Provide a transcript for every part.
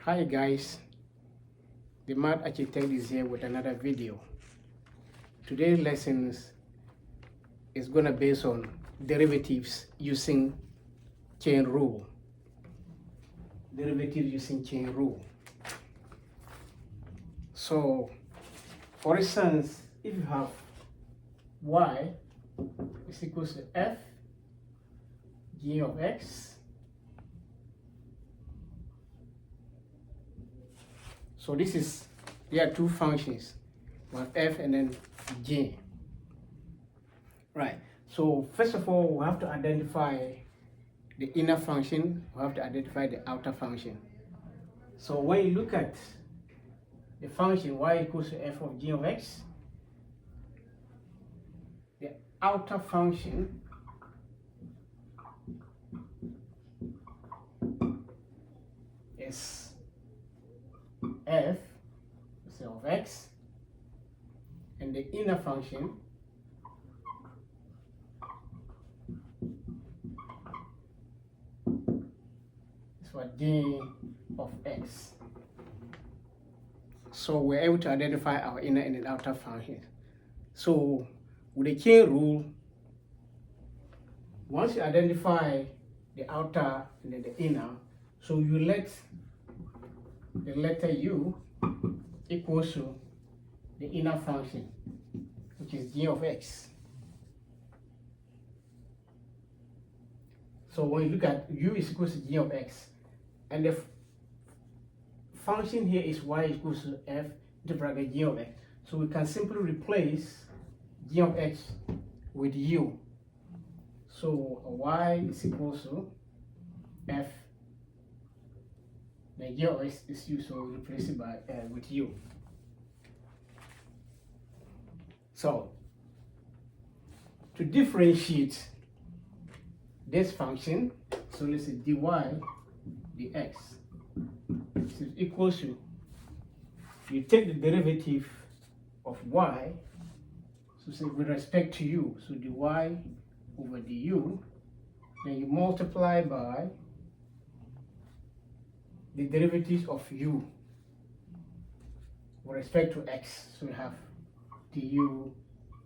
Hi guys, the Mad Architect is here with another video. Today's lessons is gonna base on derivatives using chain rule. Derivatives using chain rule. So, for instance, if you have y is equals to f g of x. So there are two functions, one f and then g. Right. So first of all, we have to identify the inner function. We have to identify the outer function. So when you look at the function y equals to f of g of x, the outer function is f of x, and the inner function is what g of x. So we're able to identify our inner and the outer function. So with the chain rule, once you identify the outer and then the inner, so you let the letter u equals to the inner function, which is g of x. So when you look at u is equals to g of x, and the function here is y equals to f into bracket g of x. So we can simply replace g of x with u. So y is equals to f. The g of x is u, so we replace it by with u. So to differentiate this function, so let's say dy dx is equals to, you take the derivative of y, so say with respect to u, so dy over du, then you multiply by the derivatives of u with respect to x, so we have du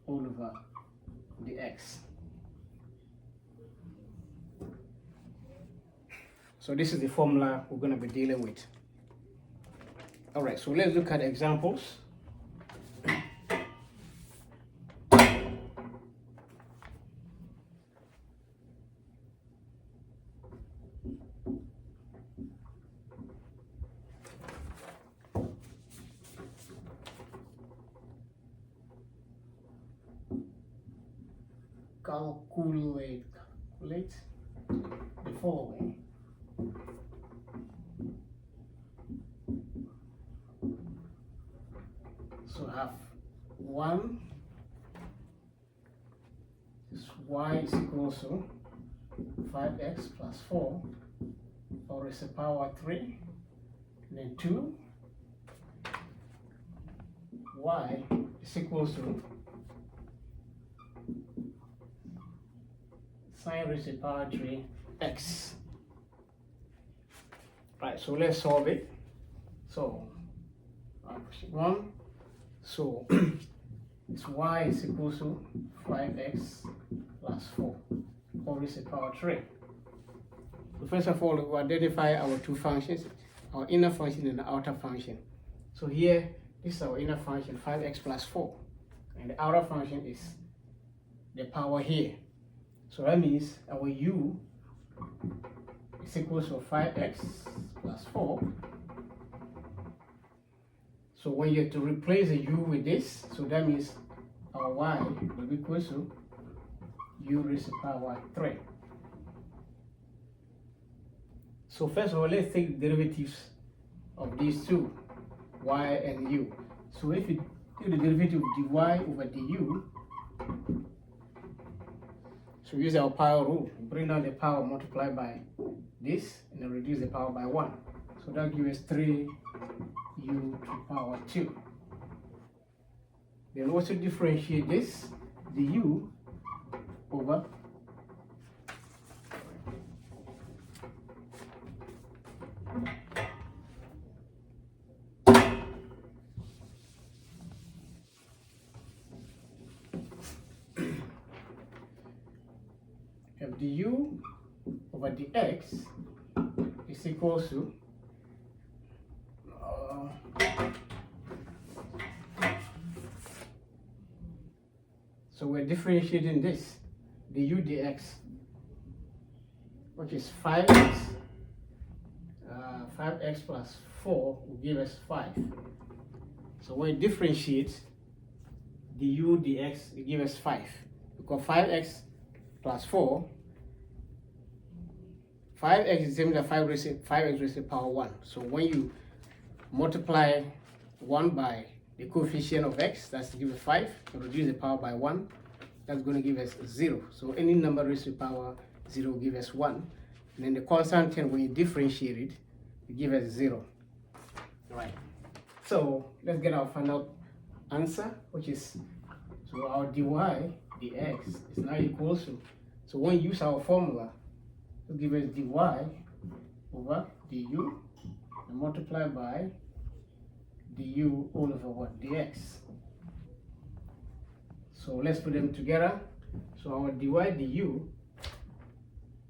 all over dx. So this is the formula we're going to be dealing with. All right, so let's look at examples. Calculate the following. So I have 1 is y is equal to 5x plus 4 raised to the power 3, and then 2 y is equal to sine raised to the power 3 x. Right, so let's solve it. So 1, so it's y is equal to 5x plus 4 raised to the power 3. So first of all, we identify our two functions, our inner function and the outer function. So here, this is our inner function, 5x plus 4, and the outer function is the power here. So that means our u is equal to 5x plus 4. So when you have to replace the u with this, so that means our y will be equal to u raised to the power 3. So first of all, let's take the derivatives of these two, y and u. So if you take the derivative of dy over du, so use our power rule, bring down the power, multiply by this, and then reduce the power by 1. So that gives us 3u to the power 2. Then also differentiate this, du over du over dx is equal to so we're differentiating this du dx, which is 5x. 5x plus 4 will give us 5. So when we differentiate du dx, it gives us 5. Because 5x plus 4, 5x is the same as 5x raised to the power 1. So when you multiply 1 by the coefficient of x, that's to give us 5, and reduce the power by 1, that's going to give us 0. So any number raised to the power 0 will give us 1. And then the constant term, when you differentiate it, it gives us 0. Right. So let's get our final answer, which is, so our dy dx is now equal to, so when we use our formula, to give us dy over du and multiply by du all over what? Dx. So let's put them together. So our dy du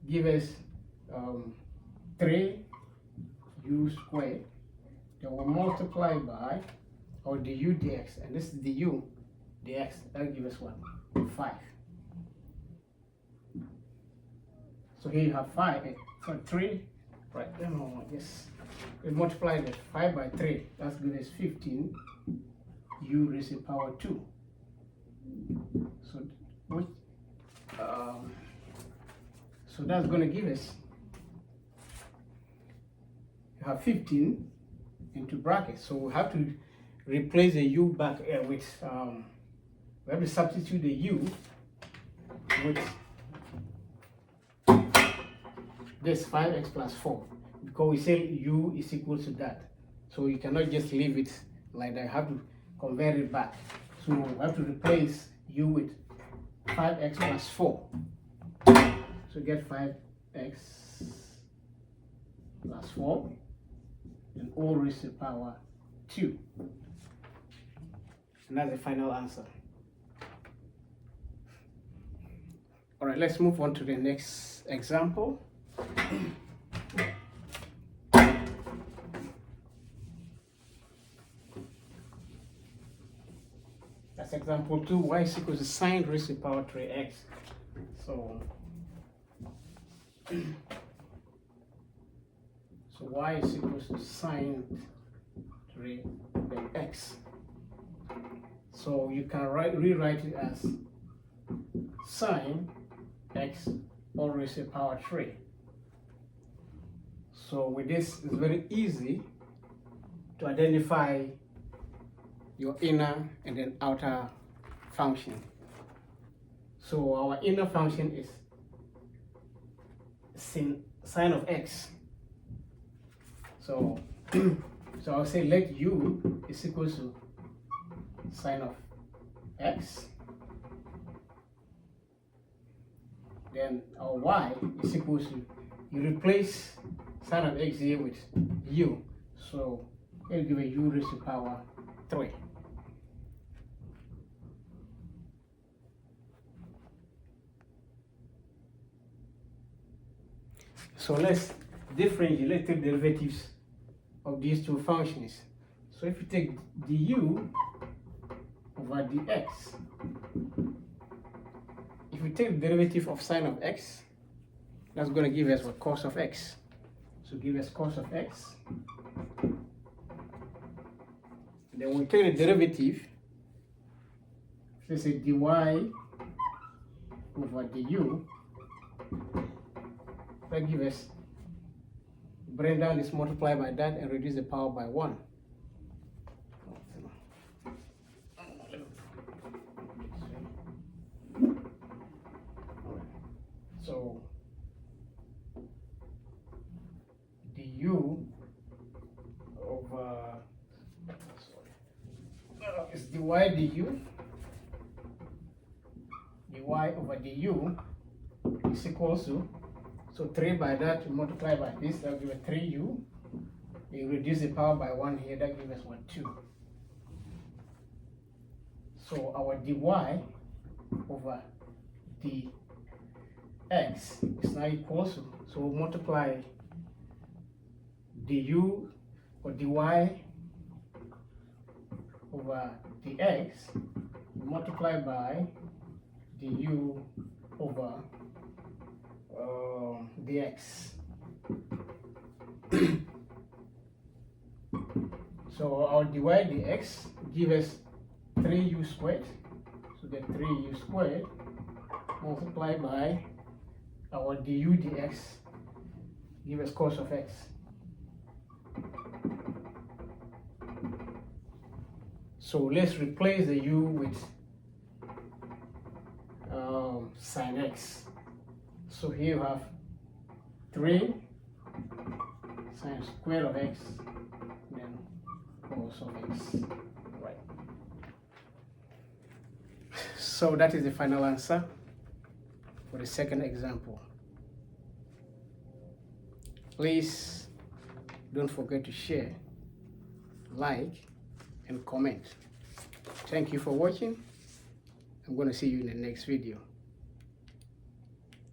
give us 3u squared. Then we'll multiply by our du dx, and this is du dx. That'll give us what? 5. So here you have 5, so 3, right? Yes. We multiply the 5 by 3. That's give us 15 u raised to the power 2. So which so that's going to give us, you have 15 into brackets. So we have to replace the u back with we have to substitute the u with this 5x plus 4, because we say u is equal to that. So you cannot just leave it like that. You have to convert it back. So we have to replace u with 5x plus 4. So get 5x plus 4 and all raised to the power 2. And that's the final answer. All right, let's move on to the next example. That's example 2, y is equal to sine raised to the power 3x. So y is equal to sine 3 then x. So you can rewrite it as sine x all raised to the power 3. So with this, it's very easy to identify your inner and then outer function. So our inner function is sine of x. So I'll say let u is equal to sine of x. Then our y is equal to, you replace sine of x here with u. So it'll give a u raised to the power 3. So let's differentiate, let's take derivatives of these two functions. So if you take du over dx, if we take the derivative of sine of x, that's going to give us what? Cos of x. So give us cos of x. Then we take the derivative, let's say dy over du, that gives us, bring down this, multiply by that and reduce the power by 1. So du over, it's dy du, dy over du is equal to, so 3 by that, you multiply by this, that will give us 3u. You reduce the power by 1 here, that gives us 2. So our dy over x is now equal to, so we'll multiply du or dy over dx multiplied by du over dx. So our dy dx give us 3u squared, so get 3u squared multiplied by our du dx give us cos of x. So let's replace the u with sine x. So here you have 3 sine square of x, then cos of x. Right. So that is the final answer for the second example. Please don't forget to share, like, and comment. Thank you for watching. I'm going to see you in the next video.